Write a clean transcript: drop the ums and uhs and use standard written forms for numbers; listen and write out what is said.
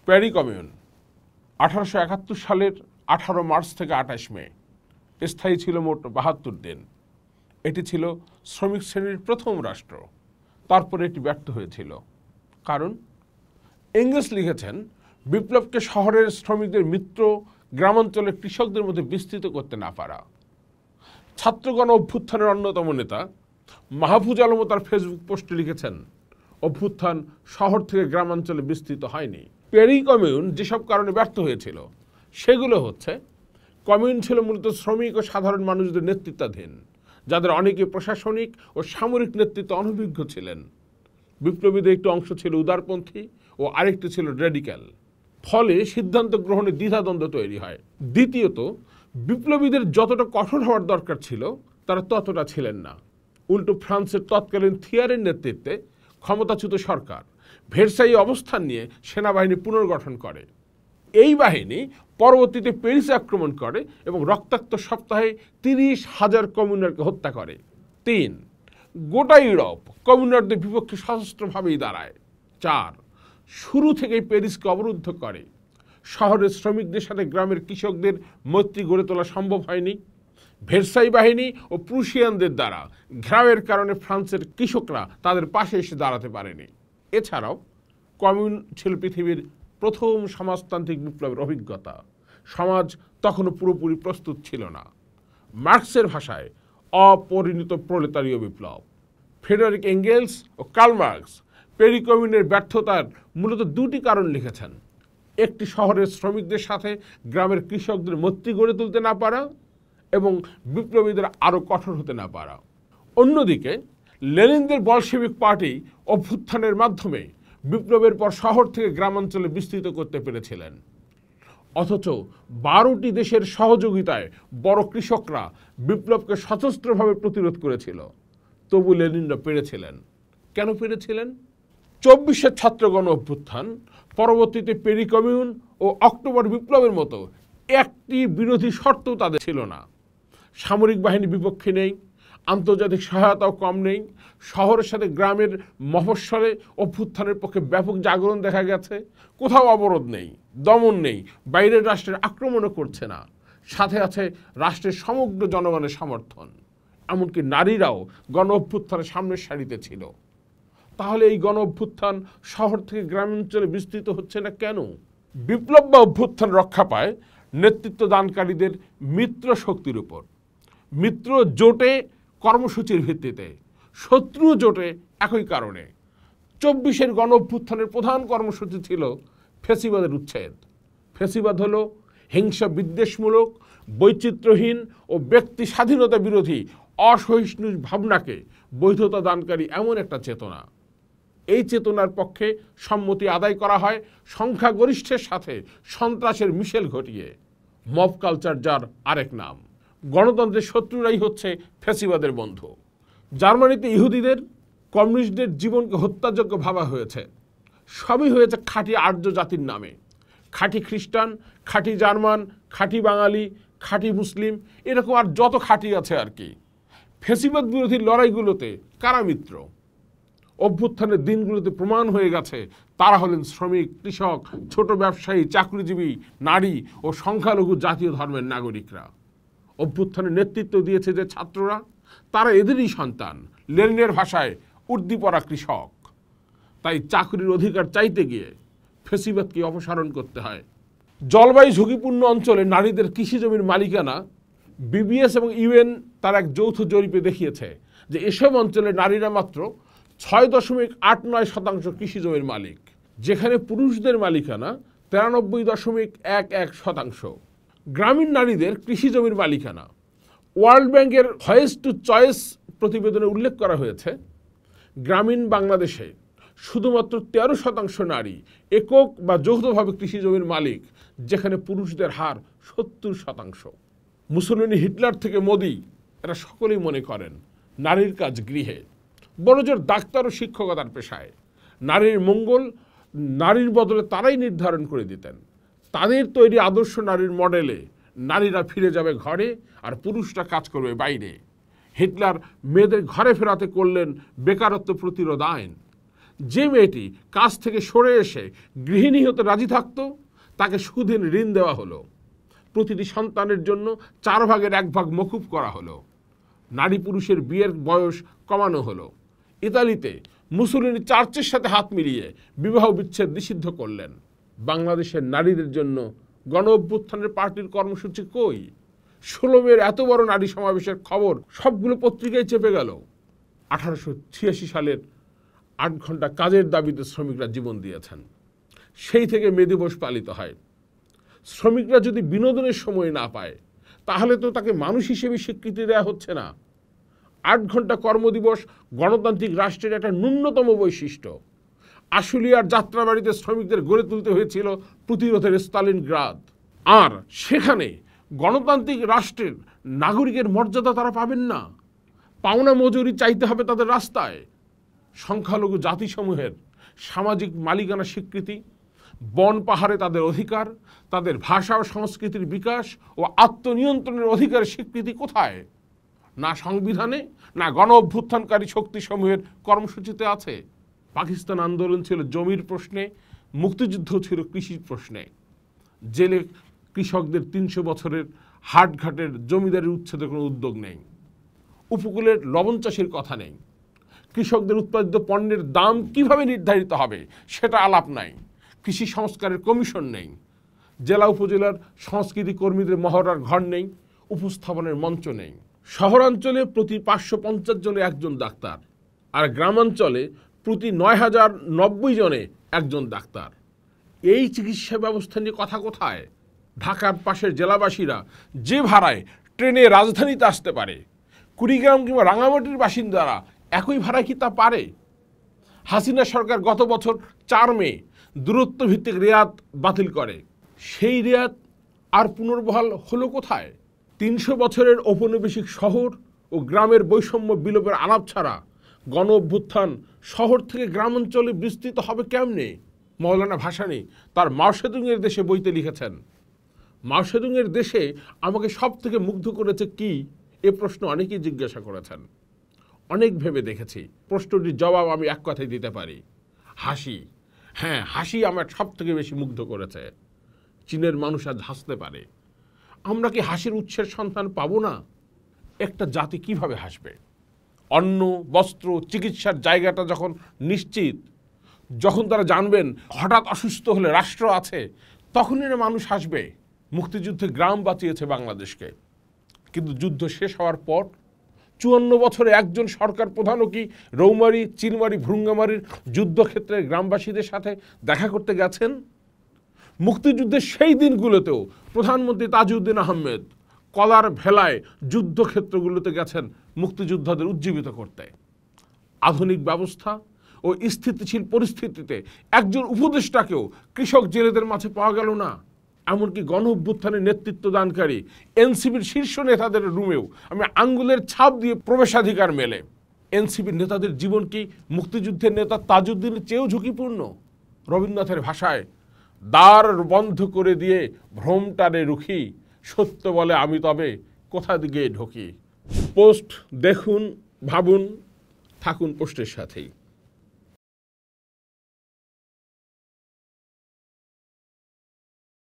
প্যারি commune 1871 সালের 18 March থেকে 28 মে স্থায়ী ছিল মোট 72 দিন। এটি ছিল শ্রমিক শ্রেণীর প্রথম রাষ্ট্র। তারপরে এটি ব্যর্থ হয়েছিল। কারণ ইংরেজ লিখেছেন, বিপ্লবকে শহরের শ্রমিকদের মিত্র গ্রামাঞ্চলের কৃষকদের মধ্যে বিস্তৃত করতে না পারা। ছাত্রগণ অভ্যুত্থানের অন্যতম নেতা মাহফুজ আলমও তার ফেসবুক পোস্টে লিখেছেন, অভ্যুত্থান শহর থেকে গ্রামাঞ্চলে বিস্তৃত হয়নি। প্যারি কমিউন যেসব কারণে ব্যর্থ হয়েছিল সেগুলো হচ্ছে, কমিউন ছিল মূলত শ্রমিক ও সাধারণ মানুষদের নেতৃত্বাধীন, যাদের অনেকে প্রশাসনিক ও সামরিক নেতৃত্বে অনভিজ্ঞ ছিলেন। বিপ্লবীদের একটি অংশ ছিল উদারপন্থী ও আরেকটি ছিল রেডিক্যাল। ফলে সিদ্ধান্ত গ্রহণে দ্বিধাদ্বন্দ্ব তৈরি হয়। দ্বিতীয়ত, বিপ্লবীদের যতটা কঠোর হওয়ার দরকার ছিল তারা ততটা ছিলেন না। উল্টো ফ্রান্সের তৎকালীন থিয়ারের নেতৃত্বে ক্ষমতাচ্যুত সরকার ভেরসাই অবস্থান নিয়ে সেনাবাহিনী পুনর্গঠন করে। এই বাহিনী পরবর্তীতে প্যারিসে আক্রমণ করে এবং রক্তাক্ত সপ্তাহে 30,000 কমিউনারকে হত্যা করে। 3. গোটা ইউরোপ কমিউনারদের বিপক্ষে সশস্ত্রভাবেই দাঁড়ায়। 4. শুরু থেকেই প্যারিসকে অবরুদ্ধ করে। শহরের শ্রমিকদের সাথে গ্রামের কৃষকদের মৈত্রী গড়ে তোলা সম্ভব হয়নি। ভেরসাই বাহিনী ও প্রুশিয়ানদের দ্বারা ঘেরাওয়ের কারণে ফ্রান্সের কৃষকরা তাদের পাশে এসে দাঁড়াতে পারেনি। এছাড়াও কমিউন ছিল পৃথিবীর প্রথম সমাজতান্ত্রিক বিপ্লবের অভিজ্ঞতা। সমাজ তখনও পুরোপুরি প্রস্তুত ছিল না। মার্কসের ভাষায় অপরিণত প্রলেতারীয় বিপ্লব। ফ্রেডারিক এঙ্গেলস ও কার্ল মার্কস প্যারি কমিউনের ব্যর্থতার মূলত দুটি কারণ লিখেছেন। একটি, শহরের শ্রমিকদের সাথে গ্রামের কৃষকদের মৈত্রী গড়ে তুলতে না পারা এবং বিপ্লবীদের আরও কঠোর হতে না পারা। অন্যদিকে লেনিনদের বলশেভিক পার্টি অভ্যুত্থানের মাধ্যমে বিপ্লবের পর শহর থেকে গ্রামাঞ্চলে বিস্তৃত করতে পেরেছিলেন। অথচ 12টি দেশের সহযোগিতায় বড় কৃষকরা বিপ্লবকে সশস্ত্রভাবে প্রতিরোধ করেছিল। তবু লেনিনরা পেরেছিলেন। কেন পেরেছিলেন? 24-এর ছাত্রগণ অভ্যুত্থান, পরবর্তীতে প্যারি কমিউন ও অক্টোবর বিপ্লবের মতো একটি বিরোধী শর্তও তাদের ছিল না। সামরিক বাহিনী বিপক্ষে নেই, আন্তর্জাতিক সহায়তাও কম নেই। শহরের সাথে গ্রামের মফস্বলে অভ্যুত্থানের পক্ষে ব্যাপক জাগরণ দেখা গেছে। কোথাও অবরোধ নেই, দমন নেই, বাইরের রাষ্ট্রের আক্রমণও করছে না। সাথে আছে রাষ্ট্রের সমগ্র জনগণের সমর্থন। এমনকি নারীরাও গণ অভ্যুত্থানের সামনের সারিতে ছিল। তাহলে এই গণ অভ্যুত্থান শহর থেকে গ্রামাঞ্চলে বিস্তৃত হচ্ছে না কেন? বিপ্লব বা অভ্যুত্থান রক্ষা পায় নেতৃত্ব দানকারীদের মিত্র শক্তির উপর। মিত্র জোটে কর্মসূচির ভিত্তিতে, শত্রু জোটে একই কারণে। 24-এর গণ অভ্যুত্থানের প্রধান কর্মসূচি ছিল ফ্যাসিবাদের উচ্ছেদ। ফ্যাসিবাদ হলো হিংসা বিদ্বেষমূলক, বৈচিত্র্যহীন ও ব্যক্তি স্বাধীনতা বিরোধী অসহিষ্ণু ভাবনাকে বৈধতা দানকারী এমন একটা চেতনা। এই চেতনার পক্ষে সম্মতি আদায় করা হয় সংখ্যাগরিষ্ঠের সাথে সন্ত্রাসের মিশেল ঘটিয়ে। মব কালচার যার আরেক নাম। গণতন্ত্রের শত্রুরাই হচ্ছে ফ্যাসিবাদের বন্ধু। জার্মানিতে ইহুদিদের, কমিউনিস্টদের জীবনকে হত্যাযোগ্য ভাবা হয়েছে। সবই হয়েছে খাঁটি আর্য জাতির নামে। খাঁটি খ্রিস্টান, খাঁটি জার্মান, খাঁটি বাঙালি, খাঁটি মুসলিম, এরকম আর যত খাঁটি আছে আর কি। ফ্যাসিবাদ বিরোধী লড়াইগুলোতে কারা মিত্র? অভ্যুত্থানের দিনগুলোতে প্রমাণ হয়ে গেছে তারা হলেন শ্রমিক, কৃষক, ছোট ব্যবসায়ী, চাকরিজীবী, নারী ও সংখ্যালঘু জাতীয় ধর্মের নাগরিকরা। অভ্যুত্থানের নেতৃত্ব দিয়েছে যে ছাত্ররা, তারা এদেরই সন্তান। লেনিনের ভাষায় উর্দিপরা কৃষক। তাই চাকরির অধিকার চাইতে গিয়ে ফ্যাসিবাদকে অপসারণ করতে হয়। জলবায়ু ঝুঁকিপূর্ণ অঞ্চলে নারীদের কৃষি জমির মালিকানা, বিবিএস এবং ইউএন তার এক যৌথ জরিপে দেখিয়েছে যে এসব অঞ্চলে নারীরা মাত্র 6.89% কৃষি জমির মালিক, যেখানে পুরুষদের মালিকানা 93.11%। গ্রামীণ নারীদের কৃষি জমির মালিকানা। ওয়ার্ল্ড ব্যাংকের ভয়েস টু চয়েস প্রতিবেদনে উল্লেখ করা হয়েছে, গ্রামীণ বাংলাদেশে শুধুমাত্র 13% নারী একক বা যৌথভাবে কৃষি জমির মালিক, যেখানে পুরুষদের হার 70%। মুসলিনী, হিটলার থেকে মোদি, এরা সকলেই মনে করেন নারীর কাজ গৃহে। বড়জোর ডাক্তার ও শিক্ষকতার পেশায়। নারীর মঙ্গল নারীর বদলে তারাই নির্ধারণ করে দিতেন। তাদের তৈরি আদর্শ নারীর মডেলে নারীরা ফিরে যাবে ঘরে আর পুরুষরা কাজ করবে বাইরে। হিটলার মেয়েদের ঘরে ফেরাতে করলেন বেকারত্ব প্রতিরোধ আইন, যে মেয়েটি কাজ থেকে সরে এসে গৃহিণী হতে রাজি থাকতো তাকে সুদিন ঋণ দেওয়া হলো। প্রতিটি সন্তানের জন্য 4 ভাগের 1 ভাগ মকুব করা হলো। নারী পুরুষের বিয়ের বয়স কমানো হলো। ইতালিতে মুসোলিনি চার্চের সাথে হাত মিলিয়ে বিবাহ বিচ্ছেদ নিষিদ্ধ করলেন। বাংলাদেশের নারীদের জন্য গণ অভ্যুত্থানের পার্টির কর্মসূচি কই? 16 মের এত বড় নারী সমাবেশের খবর সবগুলো পত্রিকায় চেপে গেল। 1886 সালের 8 ঘন্টা কাজের দাবিতে শ্রমিকরা জীবন দিয়েছেন। সেই থেকে মে দিবস পালিত হয়। শ্রমিকরা যদি বিনোদনের সময় না পায় তাহলে তো তাকে মানুষ হিসেবে স্বীকৃতি দেওয়া হচ্ছে না। 8 ঘন্টা কর্মদিবস গণতান্ত্রিক রাষ্ট্রের একটা ন্যূনতম বৈশিষ্ট্য। আশুলিয়ার যাত্রাবাড়িতে শ্রমিকদের গড়ে তুলতে হয়েছিল প্রতিরোধের স্টালিনগ্রাদ। আর সেখানে গণতান্ত্রিক রাষ্ট্রের নাগরিকের মর্যাদা তারা পাবেন না। পাওনা মজুরি চাইতে হবে তাদের রাস্তায়। সংখ্যালঘু জাতিসমূহের সামাজিক মালিকানা স্বীকৃতি, বন পাহাড়ে তাদের অধিকার, তাদের ভাষা ও সংস্কৃতির বিকাশ ও আত্মনিয়ন্ত্রণের অধিকারের স্বীকৃতি কোথায়? না সংবিধানে, না গণ অভ্যুত্থানকারী শক্তিসমূহের কর্মসূচিতে আছে। পাকিস্তান আন্দোলন ছিল জমির প্রশ্নে, মুক্তিযুদ্ধ ছিল কৃষির প্রশ্নে। জেলে কৃষকদের 300 বছরের হাটঘাটের জমিদারির উচ্ছেদের কোনো উদ্যোগ নেই। উপকূলের লবণ চাষের কথা নেই। কৃষকদের উৎপাদিত পণ্যের দাম কিভাবে নির্ধারিত হবে সেটা আলাপ নাই। কৃষি সংস্কারের কমিশন নেই। জেলা উপজেলার সংস্কৃতি কর্মীদের মহড়ার ঘর নেই। উপস্থাপনের মঞ্চ নেই। শহরাঞ্চলে প্রতি 550 জনে একজন ডাক্তার, আর গ্রামাঞ্চলে প্রতি 9090 জনে একজন ডাক্তার। এই চিকিৎসা ব্যবস্থা নিয়ে কথা কোথায়? ঢাকার পাশের জেলাবাসীরা যে ভাড়ায় ট্রেনে রাজধানীতে আসতে পারে, কুড়িগ্রাম কিংবা রাঙামাটির বাসিন্দারা একই ভাড়ায় কি তা পারে? হাসিনা সরকার গত বছর 4 মে দূরত্ব ভিত্তিক রেয়াত বাতিল করে। সেই রেয়াত আর পুনর্বহাল হলো কোথায়? 300 বছরের ঔপনিবেশিক শহর ও গ্রামের বৈষম্য বিলোপের আলাপ ছাড়া গণ অভ্যুত্থান শহর থেকে গ্রামাঞ্চলে বিস্তৃত হবে কেমনে? মৌলানা ভাসানী তার মাও সেতুংয়ের দেশে বইতে লিখেছেন, মাও সেতুংয়ের দেশে আমাকে সব থেকে মুগ্ধ করেছে কি? এ প্রশ্ন অনেকেই জিজ্ঞাসা করেছেন। অনেক ভেবে দেখেছি। প্রশ্নটির জবাব আমি এক কথায় দিতে পারি, হাসি। হ্যাঁ, হাসি আমার সব থেকে বেশি মুগ্ধ করেছে। চীনের মানুষ আজ হাসতে পারে। আমরা কি হাসির উৎসের সন্তান পাবো না? একটা জাতি কিভাবে হাসবে? অন্ন, বস্ত্র, চিকিৎসার জায়গাটা যখন নিশ্চিত, যখন তারা জানবেন হঠাৎ অসুস্থ হলে রাষ্ট্র আছে, তখনই না মানুষ হাসবে। মুক্তিযুদ্ধে গ্রাম বাঁচিয়েছে বাংলাদেশকে, কিন্তু যুদ্ধ শেষ হওয়ার পর 54 বছরে একজন সরকার প্রধানও কি রৌমারী, চিলমারী, ভ্রুঙ্গামারীর যুদ্ধক্ষেত্রের গ্রামবাসীদের সাথে দেখা করতে গেছেন? মুক্তিযুদ্ধের সেই দিনগুলোতেও প্রধানমন্ত্রী তাজউদ্দিন আহমেদ কলার ভেলায় যুদ্ধক্ষেত্রগুলোতে গেছেন মুক্তিযোদ্ধাদের উজ্জীবিত করতে। আধুনিক ব্যবস্থা ও স্থিতিশীল পরিস্থিতিতে একজন উপদেষ্টাকেও কৃষক জেলেদের মাঝে পাওয়া গেল না। এমনকি গণ অভ্যুত্থানের নেতৃত্ব দানকারী এনসিপির শীর্ষ নেতাদের রুমেও আমি আঙ্গুলের ছাপ দিয়ে প্রবেশাধিকার মেলে। এনসিপির নেতাদের জীবন কি মুক্তিযুদ্ধের নেতা তাজউদ্দিনের চেয়েও ঝুঁকিপূর্ণ? রবীন্দ্রনাথের ভাষায়, দ্বার বন্ধ করে দিয়ে ভ্রমটারে রুখি, সত্য বলে আমি তবে কোথা দিকে ঢুকি। পোস্ট দেখুন, ভাবুন, থাকুন পোস্টের সাথেই।